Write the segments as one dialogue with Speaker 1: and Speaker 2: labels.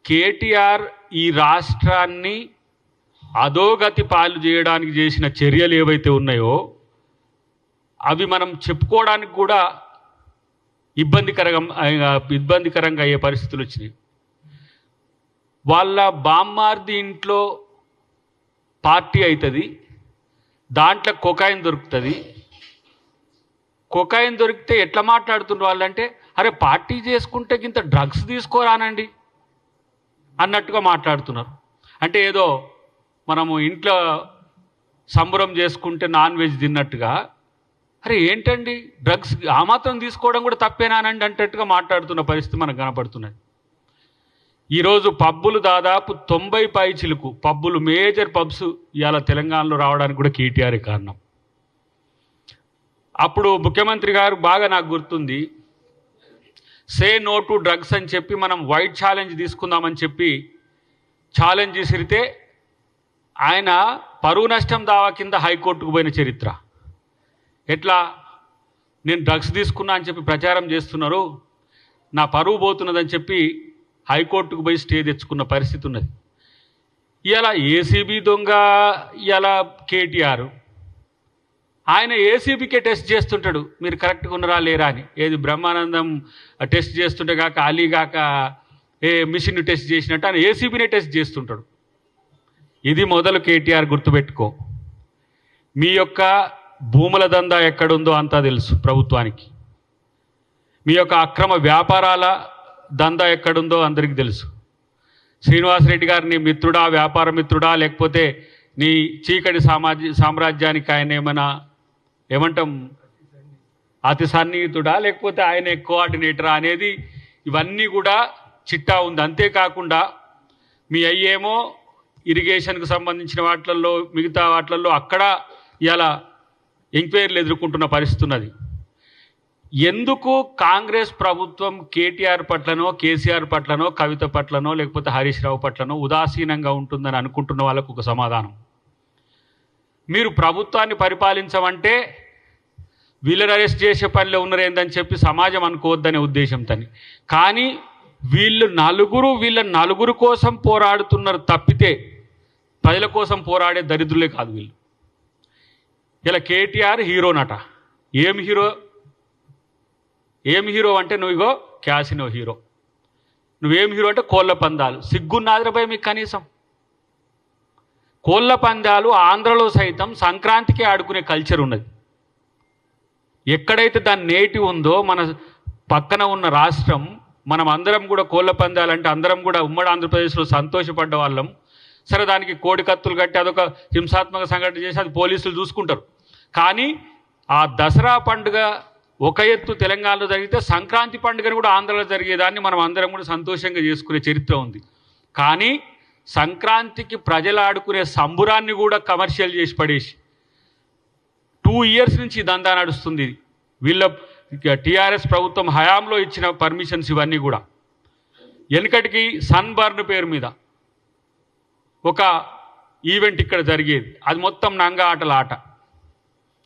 Speaker 1: కేటీఆర్ ఈ రాష్ట్రాన్ని అధోగతి పాలు చేయడానికి చేసిన చర్యలు ఏవైతే ఉన్నాయో అవి మనం చెప్పుకోవడానికి కూడా ఇబ్బందికరంగా అయ్యే పరిస్థితులు వచ్చినాయి. వాళ్ళ బామ్మార్ది ఇంట్లో పార్టీ అవుతుంది, దాంట్లో కొకాయిన్ దొరుకుతుంది. కొకాయిన్ దొరికితే ఎట్లా మాట్లాడుతున్నారు వాళ్ళంటే, అరే పార్టీ చేసుకుంటే ఇంత డ్రగ్స్ తీసుకోరానండి అన్నట్టుగా మాట్లాడుతున్నారు. అంటే ఏదో మనము ఇంట్లో సంబరం చేసుకుంటే నాన్ వెజ్ తిన్నట్టుగా, అరే ఏంటండి డ్రగ్స్ ఆ మాత్రం తీసుకోవడం కూడా తప్పేనానండి అంటట్టుగా మాట్లాడుతున్న పరిస్థితి మనకు కనపడుతున్నది. ఈరోజు పబ్బులు దాదాపు 90 పైచిలకు పబ్బులు, మేజర్ పబ్స్ ఇవాళ తెలంగాణలో రావడానికి కూడా కేటీఆర్ కారణం. అప్పుడు ముఖ్యమంత్రి గారు బాగా నాకు గుర్తుంది, సే నో టు డ్రగ్స్ అని చెప్పి మనం వైట్ ఛాలెంజ్ తీసుకుందామని చెప్పి ఛాలెంజ్ విసిరితే ఆయన పరువు నష్టం దావా కింద హైకోర్టుకు పోయిన చరిత్ర. ఎట్లా నేను డ్రగ్స్ తీసుకున్నా అని చెప్పి ప్రచారం చేస్తున్నారు, నా పరువు పోతున్నదని చెప్పి హైకోర్టుకు పోయి స్టే తెచ్చుకున్న పరిస్థితి ఉన్నది. ఇలా ఏసీబీ దొంగ, ఇలా కేటీఆర్ ఆయన ఏసీబీకే టెస్ట్ చేస్తుంటాడు మీరు కరెక్ట్గా ఉన్నారా లేరా అని. ఏది బ్రహ్మానందం టెస్ట్ చేస్తుంటే కాక అలీ కాక ఏ మిషన్ టెస్ట్ చేసినట్టు ఆయన ఏసీబీనే టెస్ట్ చేస్తుంటాడు. ఇది మొదలు కేటీఆర్ గుర్తుపెట్టుకో. మీ యొక్క భూముల దందా ఎక్కడుందో అంతా తెలుసు ప్రభుత్వానికి, మీ యొక్క అక్రమ వ్యాపారాల దందా ఎక్కడుందో అందరికీ తెలుసు. శ్రీనివాసరెడ్డి గారు నీ మిత్రుడా, వ్యాపార మిత్రుడా, లేకపోతే నీ చీకటి సామ్రాజ్యానికి ఆయన ఏమంటాం అతి సన్నిహితుడా, లేకపోతే ఆయన కోఆర్డినేటరా అనేది ఇవన్నీ కూడా చిట్టా ఉంది. అంతేకాకుండా మీ అయ్యేమో ఇరిగేషన్కు సంబంధించిన వాటిల్లో, మిగతా వాటిల్లో అక్కడ ఇలా ఎంక్వైరీలు ఎదుర్కొంటున్న పరిస్థితి ఉన్నది. ఎందుకు కాంగ్రెస్ ప్రభుత్వం కేటీఆర్ పట్లనో, కేసీఆర్ పట్లనో, కవిత పట్లనో, లేకపోతే హరీష్ రావు పట్లనో ఉదాసీనంగా ఉంటుందని అనుకుంటున్న వాళ్ళకు ఒక సమాధానం, మీరు ప్రభుత్వాన్ని పరిపాలించమంటే వీళ్ళని అరెస్ట్ చేసే పనిలో ఉన్నారేందని చెప్పి సమాజం అనుకోవద్దనే ఉద్దేశంతో. కానీ వీళ్ళ నలుగురు కోసం పోరాడుతున్నారు తప్పితే ప్రజల కోసం పోరాడే దరిద్రులే కాదు వీళ్ళు. ఇలా కేటీఆర్ హీరోనట. ఏం హీరో అంటే నువ్వు ఇగో క్యాసినో హీరో. నువ్వేం హీరో అంటే కోళ్ళ పందాలు. సిగ్గున్నాదిరపై మీకు కనీసం. కోళ్ళ పందాలు ఆంధ్రలో సైతం సంక్రాంతికి ఆడుకునే కల్చర్ ఉన్నది. ఎక్కడైతే దాని నేటివ్ ఉందో మన పక్కన ఉన్న రాష్ట్రం, మనం అందరం కూడా కోళ్ళ పందాలంటే అందరం కూడా ఉమ్మడి ఆంధ్రప్రదేశ్లో సంతోషపడ్డ వాళ్ళం. సరే దానికి కోడి కత్తులు కట్టి అదొక హింసాత్మక సంఘటన చేసి అది పోలీసులు చూసుకుంటారు. కానీ ఆ దసరా పండుగ ఒక ఎత్తు తెలంగాణలో జరిగితే సంక్రాంతి పండుగను కూడా ఆంధ్రలో జరిగేదాన్ని మనం అందరం కూడా సంతోషంగా చేసుకునే చరిత్ర ఉంది. కానీ సంక్రాంతికి ప్రజలు ఆడుకునే సంబురాన్ని కూడా కమర్షియల్ చేసి పడేసి 2 years నుంచి దందా నడుస్తుంది. వీళ్ళ టీఆర్ఎస్ ప్రభుత్వం హయాంలో ఇచ్చిన పర్మిషన్స్ ఇవన్నీ కూడా. వెనుకటికి సన్బర్న్ పేరు మీద ఒక ఈవెంట్ ఇక్కడ జరిగేది, అది మొత్తం నంగా ఆటల ఆట.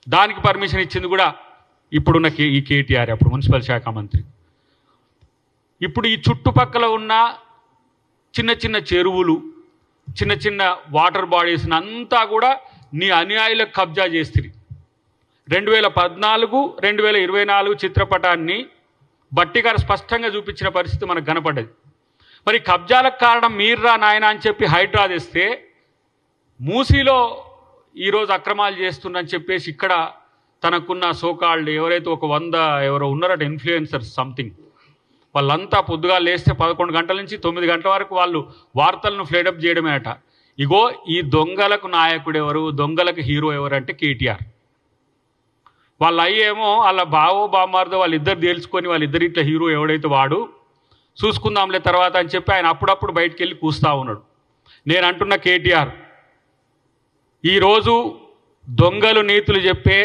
Speaker 1: దానికి పర్మిషన్ ఇచ్చింది కూడా ఇప్పుడున్న ఈ కేటీఆర్, అప్పుడు మున్సిపల్ శాఖ మంత్రి. ఇప్పుడు ఈ చుట్టుపక్కల ఉన్న చిన్న చిన్న చెరువులు, చిన్న చిన్న వాటర్ బాడీస్ని అంతా కూడా నీ అనుయాయులకు కబ్జా చేస్తుంది. 2014, 2024 చిత్రపటాన్ని బట్టి గారు స్పష్టంగా చూపించిన పరిస్థితి మనకు కనపడ్డది. మరి కబ్జాలకు కారణం మీర్రా నాయన అని చెప్పి హైడ్రా తెస్తే, మూసీలో ఈరోజు అక్రమాలు చేస్తుందని చెప్పేసి ఇక్కడ తనకున్న సోకాల్డ్ ఎవరైతే ఒక 100 ఎవరో ఉన్నారట ఇన్ఫ్లుయెన్సర్స్ సంథింగ్, వాళ్ళంతా పొద్దుగా లేస్తే 11 గంటల నుంచి 9 గంటల వరకు వాళ్ళు వార్తలను ఫ్లేడప్ చేయడమే అట. ఇగో ఈ దొంగలకు నాయకుడు ఎవరు, దొంగలకు హీరో ఎవరు అంటే కేటీఆర్. వాళ్ళ అయ్యేమో వాళ్ళ బావో బామ్మార్దో వాళ్ళిద్దరు తేల్చుకొని వాళ్ళిద్దరు ఇట్లా హీరో ఎవడైతే వాడు చూసుకుందాంలే తర్వాత అని చెప్పి ఆయన అప్పుడప్పుడు బయటికి వెళ్ళి కూస్తూ ఉన్నాడు. నేను అంటున్న కేటీఆర్, ఈరోజు దొంగలు నీతులు చెప్పే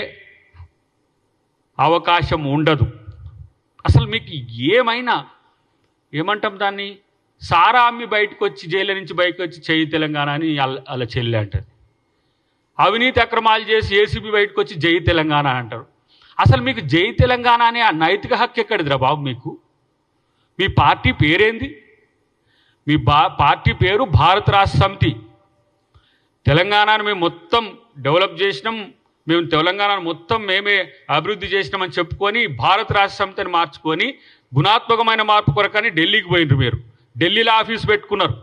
Speaker 1: అవకాశం ఉండదు. అసలు మీకు ఏమైనా ఏమంటాం దాన్ని, సారా అమ్మి బయటకు వచ్చి జైలు నుంచి బయటకు వచ్చి చెయ్యి తెలంగాణ అని అలా చెల్లి అంటది. అవినీతి అక్రమాలు చేసి ఏసీబీ బయటకు వచ్చి జై తెలంగాణ అంటారు. అసలు మీకు జై తెలంగాణ అనే ఆ నైతిక హక్కు ఎక్కడిదిరా బాబు? మీకు మీ పార్టీ పేరేంది? మీ పార్టీ పేరు భారత రాష్ట్ర సమితి. తెలంగాణను మేము మొత్తం డెవలప్ చేసినాం, మేము తెలంగాణను మొత్తం మేమే అభివృద్ధి చేసినామని చెప్పుకొని భారత రాష్ట్ర సమితిని మార్చుకొని గుణాత్మకమైన మార్పు కొరకని ఢిల్లీకి పోయినారు. మీరు ఢిల్లీలో ఆఫీస్ పెట్టుకున్నారు,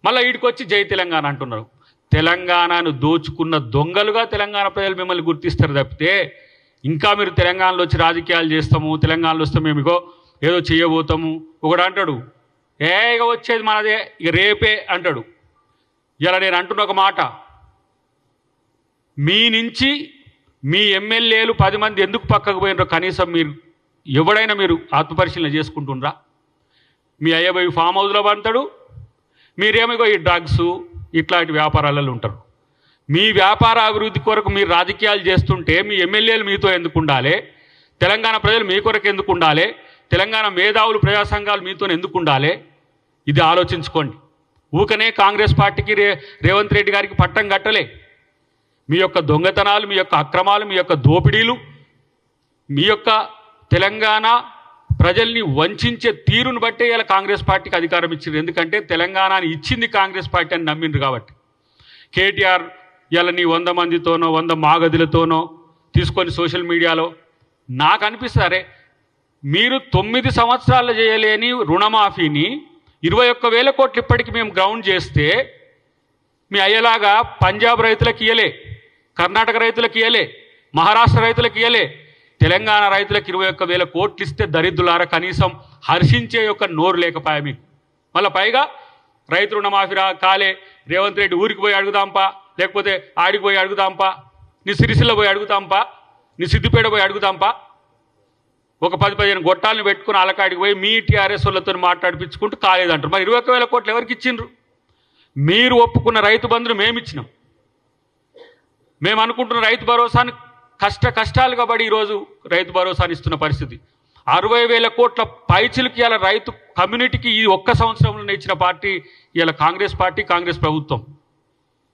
Speaker 1: మళ్ళీ వీడికి వచ్చి జై తెలంగాణ అంటున్నారు. తెలంగాణను దోచుకున్న దొంగలుగా తెలంగాణ ప్రజలు మిమ్మల్ని గుర్తిస్తారు తప్పితే ఇంకా మీరు తెలంగాణలో వచ్చి రాజకీయాలు చేస్తాము, తెలంగాణలో వస్తే మేము ఇగో ఏదో చేయబోతాము. ఒకడు అంటాడు ఇక వచ్చేది మనదే, ఇక రేపే అంటాడు. ఇలా నేను అంటున్న ఒక మాట, మీ నుంచి మీ ఎమ్మెల్యేలు 10 మంది ఎందుకు పక్కకు పోయినరో కనీసం మీరు ఎవడైనా మీరు ఆత్మపరిశీలన చేసుకుంటుండ్రా? మీ అయ్యబోయి ఫామ్ హౌస్లో పంతాడు, మీరేమో ఈ డ్రగ్స్ ఇట్లాంటి వ్యాపారాలలో ఉంటారు. మీ వ్యాపార అభివృద్ధి కొరకు మీరు రాజకీయాలు చేస్తుంటే మీ ఎమ్మెల్యేలు మీతో ఎందుకు ఉండాలి? తెలంగాణ ప్రజలు మీ కొరకు ఎందుకు ఉండాలి? తెలంగాణ మేధావులు ప్రజా సంఘాలు మీతో ఎందుకు ఉండాలి? ఇది ఆలోచించుకోండి. ఊకనే కాంగ్రెస్ పార్టీకి రేవంత్ రెడ్డి గారికి పట్టం కట్టలే. మీ యొక్క దొంగతనాలు, మీ యొక్క అక్రమాలు, మీ యొక్క దోపిడీలు, మీ యొక్క తెలంగాణ ప్రజల్ని వంచే తీరును బట్టే ఇలా కాంగ్రెస్ పార్టీకి అధికారం ఇచ్చింది. ఎందుకంటే తెలంగాణని ఇచ్చింది కాంగ్రెస్ పార్టీ అని నమ్మిండ్రు కాబట్టి. కేటీఆర్ ఇలా నీ 100 మందితోనో 100 మాగదులతోనో తీసుకొని సోషల్ మీడియాలో నాకు అనిపిస్తారే, మీరు 9 సంవత్సరాలు చేయలేని రుణమాఫీని 21,000 కోట్లు ఇప్పటికి మేము గ్రౌండ్ చేస్తే మీ అయ్యేలాగా పంజాబ్ రైతులకు ఇయ్యలే, కర్ణాటక రైతులకు ఇయ్యలే, మహారాష్ట్ర రైతులకు ఇయ్యలే, తెలంగాణ రైతులకు 21,000 కోట్లు ఇస్తే దరిద్రులారా కనీసం హర్షించే యొక్క నోరు లేకపోయా మీకు. మళ్ళీ పైగా రైతు రుణమాఫీ కాలే, రేవంత్ రెడ్డి ఊరికి పోయి అడుగుదాంపా, లేకపోతే ఆడికి పోయి అడుగుదాంపా, నీ సిరిసిల్ల పోయి అడుగుదాంపా, నీ సిద్దిపేట పోయి అడుగుదాంపా, ఒక 10-15 గొట్టాలను పెట్టుకుని అలకాడికి పోయి మీ టీఆర్ఎస్ వాళ్ళతో మాట్లాడిపించుకుంటూ కాలేదంటారు. మరి 21,000 కోట్లు ఎవరికి ఇచ్చిండ్రు? మీరు ఒప్పుకున్న రైతు బంధును మేము ఇచ్చినాం. మేము అనుకుంటున్న రైతు భరోసాని కష్టాలుగా పడి ఈరోజు రైతు భరోసాని ఇస్తున్న పరిస్థితి. 60,000 కోట్ల పైచిలకి ఇలా రైతు కమ్యూనిటీకి ఈ ఒక్క సంవత్సరంలో ఇచ్చిన పార్టీ ఇలా కాంగ్రెస్ పార్టీ, కాంగ్రెస్ ప్రభుత్వం.